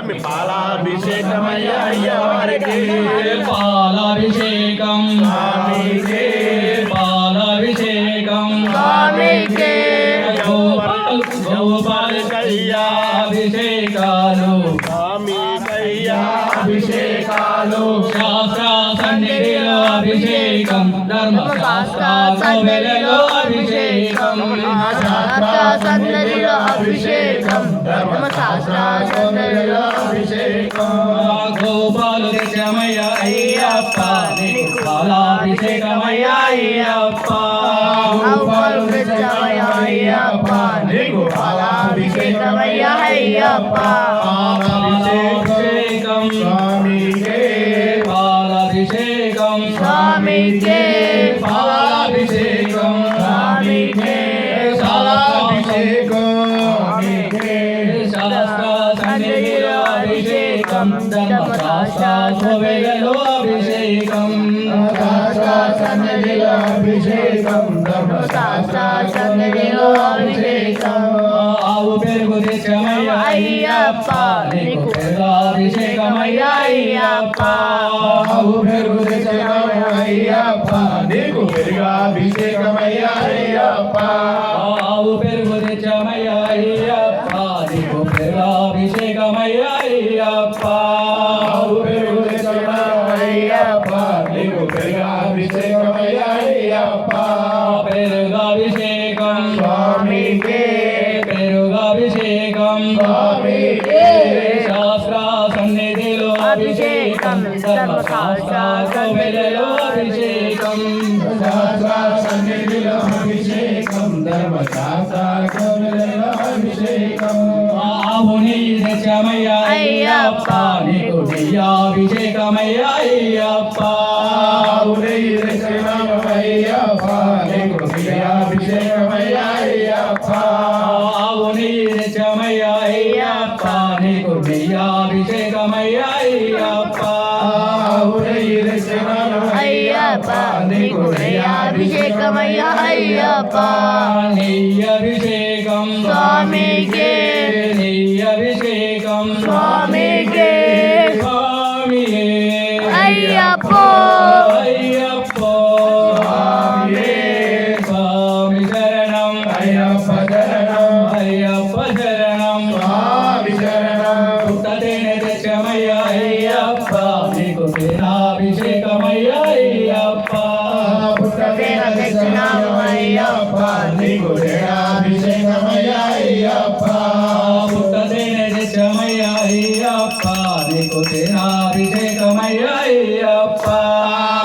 స్వామి పాలాభిషేకమయ్య అయ్యవారికి పాలాభిషేకం స్వామికే పాలాభిషేకం స్వామికే గోపాలకయ్యా అభిషేకాలు స్వామికయ్యా అభిషేకాలు శాస్త్ర సన్నిధిలో అభిషేకం ధర్మశాస్త్ర సభలలో అభిషేకం శాస్త్ర సన్నిధిలో అభిషేకం ధర్మశాస్త్ర సన్నిధిలో అభిషేకం గోపాలు తెచ్చమయ్య అయ్యప్ప నీకు పాలాభిషేకమయ్య అయ్యప్ప గోపాలు తెచ్చమయ్య అయ్యప్ప నీకు పాలాభిషేకమయ్య అయ్యప్ప పాలాభిషేకం స్వామికే పాలాభిషేకం స్వామికే పాలాభిషేకం స్వామికే పాలాభిషేకం శాస్త్ర సన్నిధిలో అభిషేకం ధర్మశాస్త్ర సభలలో అభిషేకం సన్నిధిలో అభిషేకం శాస్త్ర సన్నిధిలో అభిషేకం ఆవు పెరుగు తెచ్చమయ్య అయ్యప్ప నీకు పెరుగాభిషేకమయ్య అయ్యప్ప ఆవు పెరుగు తెచ్చమయ్య అయ్యప్ప నీకు పెరుగాభిషేకమయ్య అయ్యప్ప ఆవు పెరుగు తెచ్చమయ్య అయ్యప్ప నీకు పెరుగాభిషేకమయ్య అయ్యప్ప ఆవు పెరుగు తెచ్చమయ్య అయ్యప్ప నీకు పెరుగాభిషేకమయ్య అయ్యప్ప పెరుగాభిషేకం స్వామికే పెరుగాభిషేకం స్వామికే శాస్త్ర సన్నిధిలో అభిషేకం ధర్మశాస్త్ర సభలలో అభిషేకం శాస్త్ర సన్నిధిలో అభిషేకం ధర్మశాస్త్ర సన్నిధిలో అభిషేకం ఆవుని దశమయ్య అయ్యప్ప నీకు నెయ్యాభిషేకమయ్య అయ్యప్ప అయ్యప్ప నీకు అభిషేకమయ్య అయ్యప్ప ఆవుని దశమయ్య అయ్యప్ప నీకు నెయ్యాభిషేకమయ్య అయ్యప్ప అయ్యప్ప నీకు అభిషేకమయ్య అయ్యప్ప నెయ్యభిషేకం స్వామికే నెయ్యభిషేకం స్వామికే స్వామియే అయ్యప్ప అయ్యప్ప స్వామి శరణం అయ్యప్ప శరణం అయ్యప్ప శరణం స్వామి శరణం పుట్టతేనె తెచ్చమయ్య అయ్యప్ప నీకు తేనాభిషేకమయ్య అయ్యప్ప పుట్టతేన తెచ్చినాము అయ్యప్ప నీకు అభిషేకమయ్య అయ్యప్ప పుట్టతేనె తెచ్చమయ్య అయ్యప్ప నీకు తేనాభిషేకమయ్య అయ్యప్ప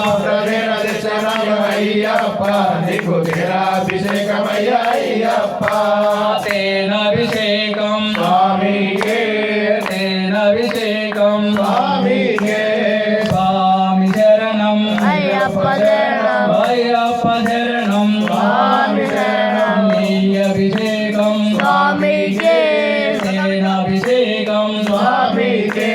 పుట్టతేన తెచ్చినాము అయ్యప్ప నీకు అభిషేకమయ్య అయ్యప్ప తేనాభిషేకం స్వామికే తేనాభిషేకం స్వామికే స్వామి శరణం అయ్యప్ప శరణం అయ్యప్ప శరణం స్వామి శరణం నెయ్యభిషేకం స్వామికే తేనాభిషేకం స్వామికే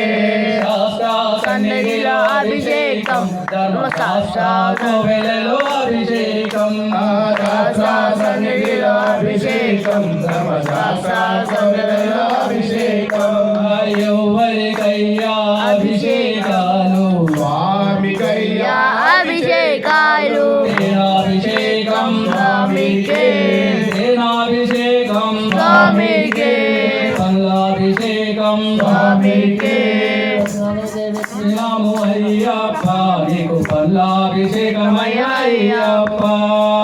శాస్త్ర సన్నిధిలో అభిషేకం ధర్మశాస్త్ర కోవెలలో అభిషేకం శాస్త్ర సన్నిధిలో అభిషేకం ధర్మశాస్త్ర సన్నిధిలో అభిషేకం ఎవరికయ్యా అభిషేకాలు స్వామికయ్యా అభిషేకాలు తేనాభిషేకం స్వామికే తేనాభిషేకం స్వామికే పల్లాభిషేకం స్వామికే నాము అయ్యప్ప నీకు పల్లాభిషేకమయ్య అయ్యప్ప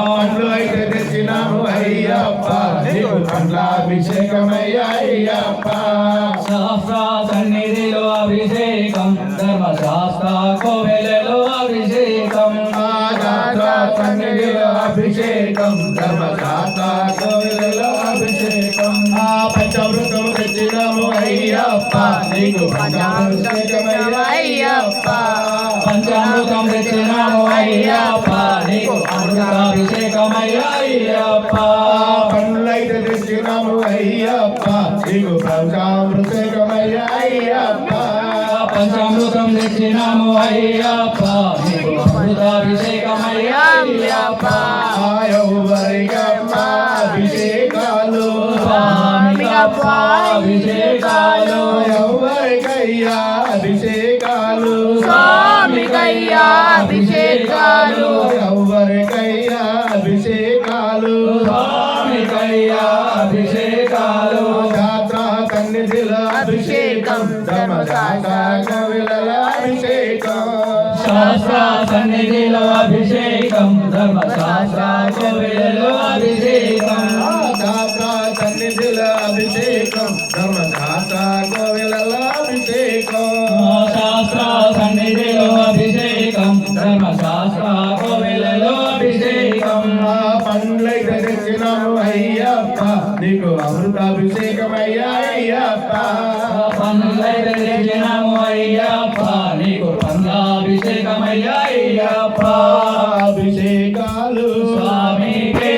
పండ్లు అయితే తెచ్చినాము అయ్యప్ప నీకు పండ్లాభిషేకమయ్య అయ్యప్ప శాస్త్ర సన్నిధిలో అభిషేకం ధర్మశాస్త్ర కోవెలలో అభిషేకం శాస్త్ర సన్నిధిలో అభిషేకం ధర్మశాస్త్ర కోవిలలో అభిషేకం పంచామృతం తెచ్చినాము అయ్యప్ప నీకు పంచాభిషేకమయ్య అయ్యప్ప పంచామృతం తెచ్చినాము అయ్యప్ప నీకు అమృతాభిషేకమయ్య అయ్యప్ప పండ్లైతే తెచ్చినాము అయ్యప్ప నీకు పంచామృతమయ్య అయ్యప్ప పంచామృతం తెచ్చినాము అయ్యప్ప నీకు అమృతాభిషేకమయ్య అయ్యప్ప ఎవరికమ్మ అభిషేకాలు స్వామిగా అయ్యప్ప అభిషేకాలు ఎవరికయ్యా అభిషేకాలు స్వామికయ్యా అభిషేకాలు ఎవరికయ్యా అభిషేకాలు స్వామికయ్యా అభిషేకాలు శాస్త్ర సన్నిధిలో అభిషేకం ధర్మశాస్త్ర కవిల అభిషేకం శాస్త్ర సన్నిధిలో అభిషేకం ధర్మశాస్త్ర కోవెలలో అభిషేకం శాస్త్ర సన్నిధిలో అభిషేకం ధర్మశాస్త్ర కోవిలలో అభిషేకం శాస్త్ర సన్నిధిలో అభిషేకం ధర్మశాస్త్ర కోవెలలో అభిషేకం పండ్లైతే తెచ్చినాము అయ్యప్ప నీకు అమృతాభిషేకమయ్యా అయ్యప్ప పండ్లైతే తెచ్చినాము అయ్యప్ప నీకు పండ్లాభిషేకమయ్యా అయ్యప్ప అభిషేకాలు స్వామికే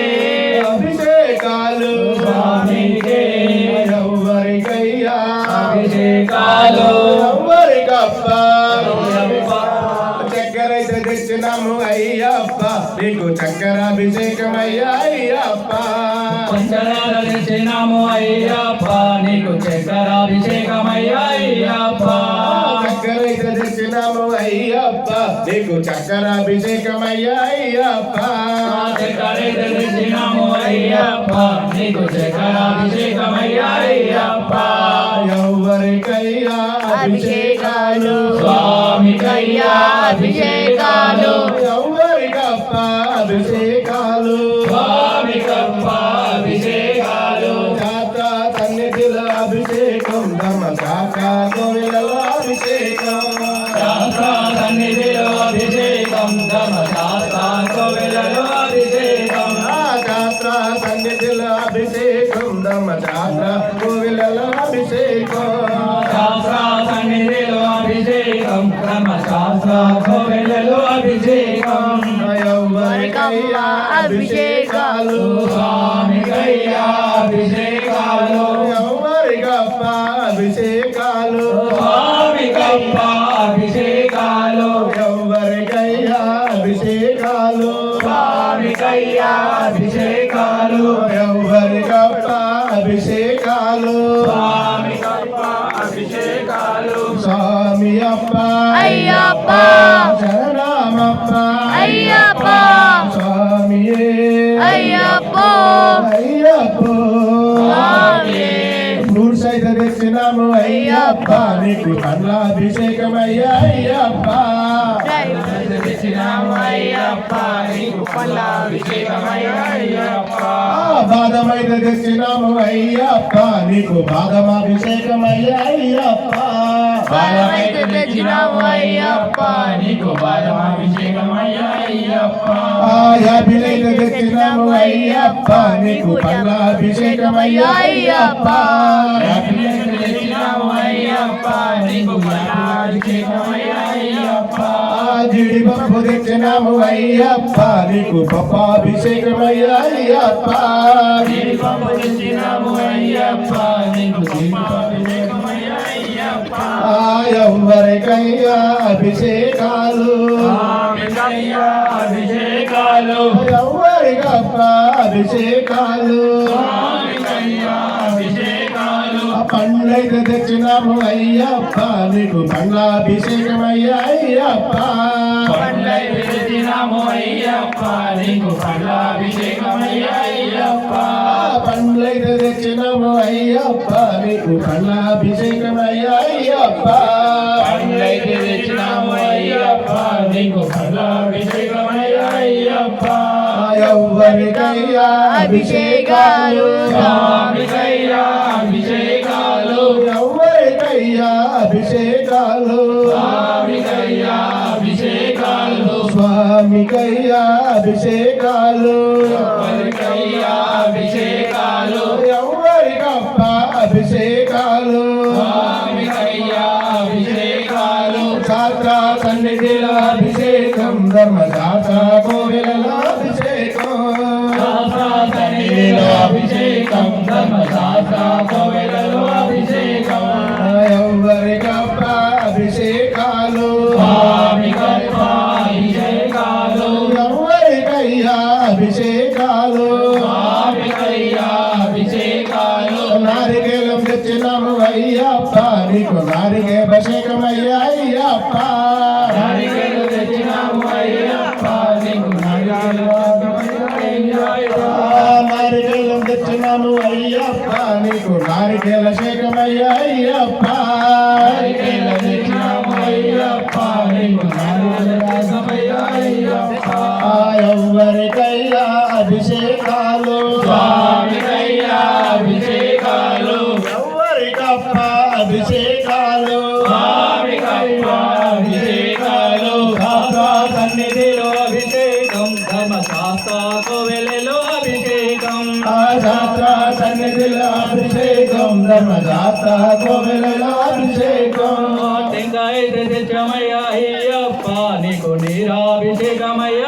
అభిషేకాలు స్వామికే ఎవరికయ్యా అభిషేకాలు ఎవరికప్ప చక్కెరైతే తెచ్చినాము అయ్యప్ప నీకు చక్కెరాభిషేకమయ్యా అయ్యప్ప పంచదార తెచ్చినాము అయ్యప్ప నీకు చక్కెరాభిషేకమయ్యా అయ్యప్ప చక్కెరైతే తెచ్చినాము అయ్యప్ప నీకు చక్కెరాభిషేకమయ్యా అయ్యప్ప చక్కెరైతే తెచ్చినాము అయ్యప్ప నీకు చక్కెరాభిషేకమయ్యా అయ్యప్ప ఎవరికయ్యా అభిషేకాలు స్వామికయ్యా అభిషేకాలు ఎవరికప్ప అభిషేకాలు స్వామికప్ప అభిషేకాలు శాస్త్ర సన్నిధిలో అభిషేకం ధర్మశాస్త్ర కోవిలలో అభిషేకం శాస్త్ర సన్నిధిలో అభిషేకం ధర్మశాస్త్ర కోవెలలో అభిషేకం శాస్త్ర సన్నిధిలో అభిషేకం ధర్మశాస్త్ర కోవిలలో అభిషేకం శాస్త్ర సన్నిధిలో అభిషేకం ధర్మశాస్త్ర కోవెలలో అభిషేకం ఎవరికయ్యా అభిషేకాలు స్వామికయ్యా అభిషేకాలు ఎవరికప్ప అభిషేకాలు స్వామికప్ప అభిషేకాలు ఎవరికయ్యా అభిషేకాలు స్వామికయ్యా అభిషేకాలు ఎవరికప్ప అభిషేకాలు స్వామికప్ప అభిషేకాలు స్వామి అప్ప అయ్యప్ప శరణమప్ప అయ్యప్ప స్వామియే అయ్యప్ప అయ్యప్ప స్వామియే ఫ్రూట్స్ అయితే తెచ్చినాము అయ్యప్ప నీకు పండ్లాభిషేకమయ్యా అయ్యప్ప తెచ్చినాము అయ్యప్ప నీకు పండ్లాభిషేకమయ్యా అయ్యప్ప బాదమైతే తెచ్చినాము అయ్యప్ప నీకు బాదమాభిషేకమయ్యా అయ్యప్ప బాలమైతే తెచ్చినాము అయ్యప్ప నీకు బాలమాభిషేకమయ్యా అయ్యప్ప యాపిలైతే తెచ్చినాము అయ్యప్ప నీకు పండ్లాభిషేకమయ్యా అయ్యప్ప యాపిలైతే తెచ్చినాము అయ్యప్ప నీకు బాలమాభిషేకమయ్యా అయ్యప్ప జీడిపప్పు తెచ్చినాము అయ్యప్ప నీకు పప్పాభిషేకమయ్యా అయ్యప్ప జీడిపప్పు తెచ్చినాము అయ్యప్ప నీకు జీడిపప్పాభిషేకమయ్యా అయ్యప్ప ఎవరికయ్యా అభిషేకాలు స్వామికయ్యా అభిషేకాలు ఎవరికప్ప అభిషేకాలు స్వామికయ్యా అభిషేకాలు పండ్లైతే తెచ్చినాము అయ్యప్ప నీకు పండ్లాభిషేకమయ్యా అయ్యప్ప పండ్లైతే తెచ్చినాము అయ్యప్ప నీకు పండ్లాభిషేకమయ్యా అయ్యప్ప పండ్లైతే తెచ్చినాము అయ్యప్ప నీకు పండ్లాభిషేకమయ్యా అయ్యప్ప పండ్లైతే తెచ్చినాము అయ్యప్ప నీకు పండ్లాభిషేకమయ్యా అయ్యప్ప ఎవరికయ్యా అభిషేకాలు స్వామికయ్యా అభిషేకాలు ఎవరికయ్యా అభిషేకాలు స్వామికయ్యా అభిషేకాలు స్వామికయ్యా అభిషేకాలు స్వామికయ్యా అభిషేకాలు ఎవరికప్ప అభిషేకాలు స్వామికయ్యా అభిషేకాలు శాస్త్ర సన్నిధిలో అభిషేకం ధర్మశాస్త్ర కోవిలలో అభిషేకం సన్నిధిలో అభిషేకం ధర్మశాస్త్ర కోవెలలో అభిషేకం ఎవరికప్ప అభిషేకాలు స్వామికప్ప అభిషేకాలు ఎవరికయ్యా అభిషేకాలు స్వామికయ్యా అభిషేకాలు నారికేల అభిషేకమయ్యా అయ్యప్ప నారికేలు తెచ్చినాము అయ్యప్ప నీకు నారికేలం తెచ్చినాము అయ్యప్ప నీకు నారికేల శేఖమయ్యా అయ్యప్ప నారికేలు తెచ్చినాము అయ్యప్ప నీకు అయ్యప్ప ఎవరికయ్యా అభిషేకాలు స్వామికయ్యా అభిషేకాలు ఎవరికప్ప అభిషేకాలు స్వామికయ్య అభిషేకాలు శాస్త్ర సన్నిధిలో అభిషేకం ధర్మశాస్త్ర కోవెలలో అభిషేకం శాస్త్ర సన్నిధిలో అభిషేకం ధర్మశాస్త్ర కోవెలలో అభిషేకం టెంకాయ తెచ్చమయ్య అయ్యప్ప నీకు నీరాభిషేకమయ్య